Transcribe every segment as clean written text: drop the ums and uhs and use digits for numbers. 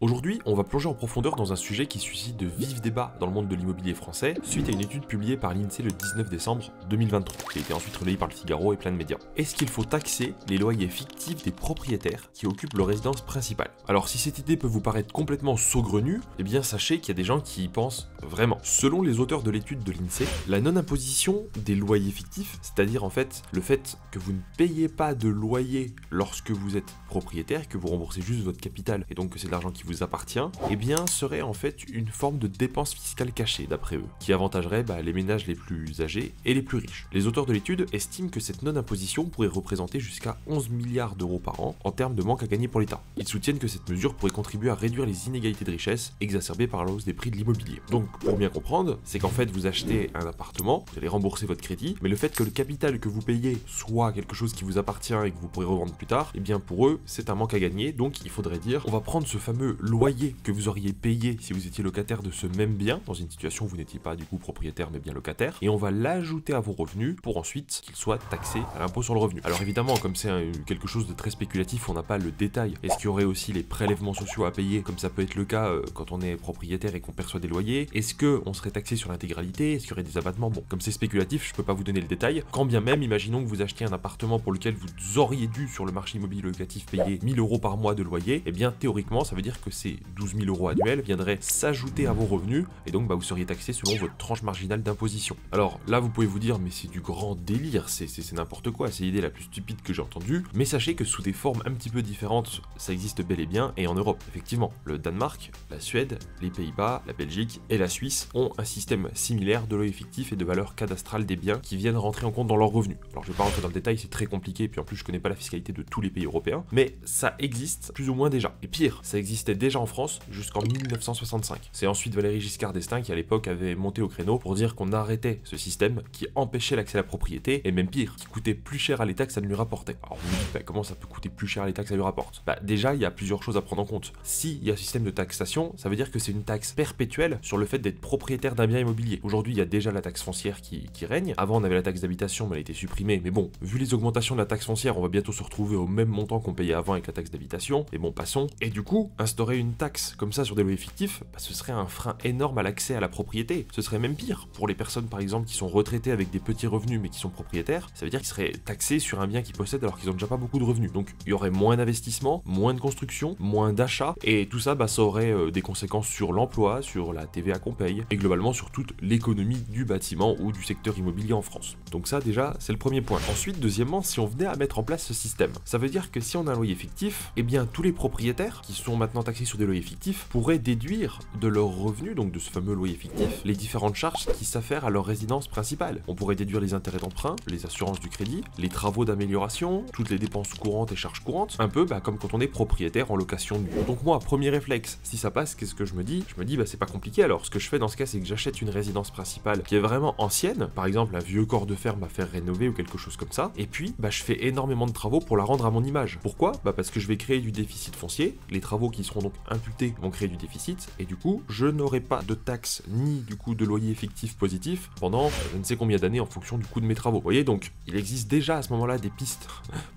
Aujourd'hui, on va plonger en profondeur dans un sujet qui suscite de vifs débats dans le monde de l'immobilier français suite à une étude publiée par l'INSEE le 19 décembre 2023, qui a été ensuite relayée par le Figaro et plein de médias. Est-ce qu'il faut taxer les loyers fictifs des propriétaires qui occupent leur résidence principale? Alors si cette idée peut vous paraître complètement saugrenue, eh bien sachez qu'il y a des gens qui y pensent vraiment. Selon les auteurs de l'étude de l'INSEE, la non-imposition des loyers fictifs, c'est-à-dire en fait le fait que vous ne payez pas de loyer lorsque vous êtes propriétaire, que vous remboursez juste votre capital et donc que c'est de l'argent qui vous appartient, eh bien serait en fait une forme de dépense fiscale cachée d'après eux, qui avantagerait les ménages les plus âgés et les plus riches. Les auteurs de l'étude estiment que cette non-imposition pourrait représenter jusqu'à 11 milliards d'euros par an en termes de manque à gagner pour l'État. Ils soutiennent que cette mesure pourrait contribuer à réduire les inégalités de richesse exacerbées par la hausse des prix de l'immobilier. Donc pour bien comprendre, c'est qu'en fait vous achetez un appartement, vous allez rembourser votre crédit, mais le fait que le capital que vous payez soit quelque chose qui vous appartient et que vous pourrez revendre plus tard, eh bien pour eux c'est un manque à gagner, donc il faudrait dire on va prendre ce fameux loyer que vous auriez payé si vous étiez locataire de ce même bien, dans une situation où vous n'étiez pas du coup propriétaire mais bien locataire, et on va l'ajouter à vos revenus pour ensuite qu'il soit taxé à l'impôt sur le revenu. Alors évidemment, comme c'est quelque chose de très spéculatif, on n'a pas le détail. Est-ce qu'il y aurait aussi les prélèvements sociaux à payer, comme ça peut être le cas quand on est propriétaire et qu'on perçoit des loyers? Est-ce qu'on serait taxé sur l'intégralité? Est-ce qu'il y aurait des abattements? Bon, comme c'est spéculatif, je peux pas vous donner le détail. Quand bien même, imaginons que vous achetiez un appartement pour lequel vous auriez dû sur le marché immobilier locatif payer 1000 euros par mois de loyer, et bien théoriquement ça veut dire que ces 12 000 euros annuels viendraient s'ajouter à vos revenus et donc vous seriez taxé selon votre tranche marginale d'imposition. Alors là vous pouvez vous dire mais c'est du grand délire, c'est n'importe quoi, c'est l'idée la plus stupide que j'ai entendue, mais sachez que sous des formes un petit peu différentes ça existe bel et bien, et en Europe effectivement le Danemark, la Suède, les Pays-Bas, la Belgique et la Suisse ont un système similaire de loyer fictif et de valeur cadastrale des biens qui viennent rentrer en compte dans leurs revenus. Alors je vais pas rentrer dans le détail, c'est très compliqué, puis en plus je connais pas la fiscalité de tous les pays européens, mais ça existe plus ou moins déjà. Et pire, ça existait déjà en France jusqu'en 1965. C'est ensuite Valéry Giscard d'Estaing qui à l'époque avait monté au créneau pour dire qu'on arrêtait ce système qui empêchait l'accès à la propriété, et même pire, qui coûtait plus cher à l'État que ça ne lui rapportait. Alors vous me dites, comment ça peut coûter plus cher à l'État que ça lui rapporte? Déjà, il y a plusieurs choses à prendre en compte. S'il y a un système de taxation, ça veut dire que c'est une taxe perpétuelle sur le fait d'être propriétaire d'un bien immobilier. Aujourd'hui, il y a déjà la taxe foncière qui règne. Avant, on avait la taxe d'habitation, mais elle a été supprimée. Mais bon, vu les augmentations de la taxe foncière, on va bientôt se retrouver au même montant qu'on payait avant avec la taxe d'habitation. Mais bon, passons. Et du coup, instaurer une taxe comme ça sur des loyers fictifs, ce serait un frein énorme à l'accès à la propriété. Ce serait même pire pour les personnes par exemple qui sont retraitées avec des petits revenus mais qui sont propriétaires. Ça veut dire qu'ils seraient taxés sur un bien qu'ils possèdent alors qu'ils ont déjà pas beaucoup de revenus. Donc il y aurait moins d'investissement, moins de construction, moins d'achats, et tout ça, ça aurait des conséquences sur l'emploi, sur la TVA qu'on paye, et globalement sur toute l'économie du bâtiment ou du secteur immobilier en France. Donc ça déjà, c'est le premier point. Ensuite, deuxièmement, si on venait à mettre en place ce système, ça veut dire que si on a un loyer fictif, eh bien tous les propriétaires qui sont maintenant taxés sur des loyers fictifs pourraient déduire de leurs revenus, donc de ce fameux loyer fictif, les différentes charges qui s'affèrent à leur résidence principale. On pourrait déduire les intérêts d'emprunt, les assurances du crédit, les travaux d'amélioration, toutes les dépenses courantes et charges courantes, un peu comme quand on est propriétaire en location nue. Donc moi, premier réflexe, si ça passe, qu'est-ce que je me dis? Je me dis c'est pas compliqué. Alors ce que je fais dans ce cas, c'est que j'achète une résidence principale qui est vraiment ancienne, par exemple un vieux corps de ferme à faire rénover ou quelque chose comme ça, et puis je fais énormément de travaux pour la rendre à mon image. Pourquoi? Parce que je vais créer du déficit foncier, les travaux qui seront donc imputés vont créer du déficit, et du coup je n'aurai pas de taxes ni du coup de loyer fictif positif pendant je ne sais combien d'années en fonction du coût de mes travaux. Vous voyez, donc il existe déjà à ce moment-là des pistes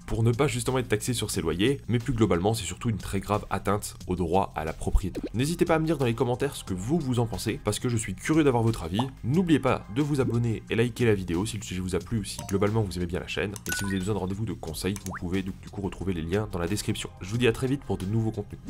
pour ne pas justement être taxé sur ces loyers, mais plus globalement c'est surtout une très grave atteinte au droit à la propriété. N'hésitez pas à me dire dans les commentaires ce que vous en pensez, parce que je suis curieux d'avoir votre avis. N'oubliez pas de vous abonner et liker la vidéo si le sujet vous a plu ou si globalement vous aimez bien la chaîne, et si vous avez besoin de rendez-vous de conseils, vous pouvez du coup retrouver les liens dans la description. Je vous dis à très vite pour de nouveaux contenus.